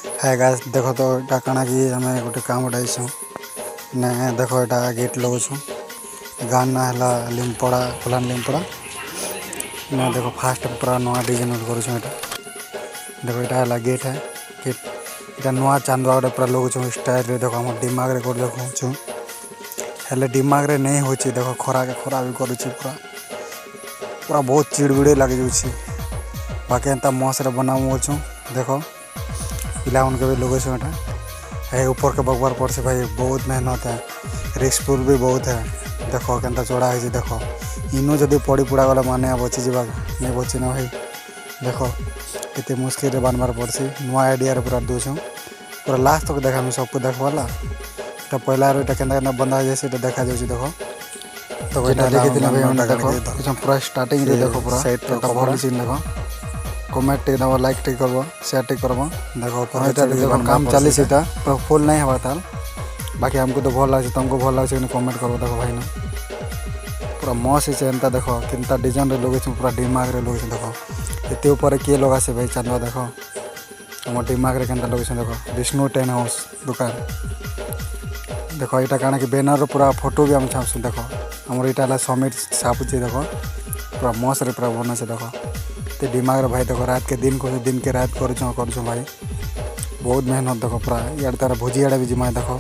है गाइस देखो तो एटा काना कि हमें गोटे काम उठाइछू ने देखो एटा गेट लगुछु गान ना हला लिमपड़ा फलान लिमपड़ा ने देखो फास्ट पूरा नवा डिजाइन करूछु एटा देखो एटा हला गेट है गेट एटा नवा चांदवा गोटे पूरा लगुछु स्टाइल रे देखो हम दिमाग रे कर देखुछु हेले दिमाग रे नहीं होची देखो खरा के खरा भी करूछि पूरा पूरा बहुत चिड़बिड़े लगे जाउछि बाकी एंता मस्त रे बनाउछु देखो पिला उनके भी लोगों से है ऊपर के बगवार पर से भाई बहुत मेहनत है रिस्कफुल भी बहुत है देखो केंता चढ़ा है देखो इनो जदि पड़ी पुड़ा गला माने बची जावा नहीं बची ना भाई देखो केते मुश्किल रे बनबार पड़सी नुआ आइडिया रे पूरा दोछु पूरा लास्ट तक देखा सबको देखवाला तो पहला रे केंता केंता बंदा जैसे देखा जाउची देखो तो एटा देखि दिला भाई देखो पूरा स्टार्टिंग रे देखो पूरा साइड तो भल सीन देखो कमेंट टे दबा लाइक टे करबो शेयर टे करबो देखो देखो काम चली सीटा तो फुल नहीं हवा ताल बाकी हमको तो भल लागे तुमको भल लागे कमेंट करबो देखो भाई ना पूरा मस्त से एंता देखो किंता डिजाइन रे लोगे पूरा दिमाग रे लोगे देखो एते ऊपर के लोगा से भाई चंदा देखो हम दिमाग रे केंता लोगे देखो विष्णु टेन हाउस दुकान देखो एटा काना कि बैनर रे पूरा फोटो भी हम छापसु देखो हमर एटा ला समिट छापुची देखो पूरा मस्त रे पूरा बना से देखो ते दिमाग रे भाई देखो रात के दिन के रात करूँ भाई बहुत मेहनत देखो पूरा यार तार भोजी आड़े भी जिमा देखो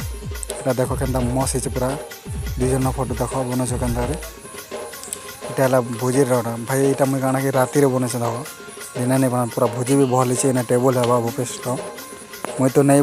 एटा देखो केंता मस्त है पूरा दुजन फोटो देखो बनो केंता रे एटा भोजी रोटा भाई एटा मुई काना कि राति रे बने से देखो दिन नहीं बना पूरा भोजी भी भल है टेबल है बुफे सिस्टम मुई तो नहीं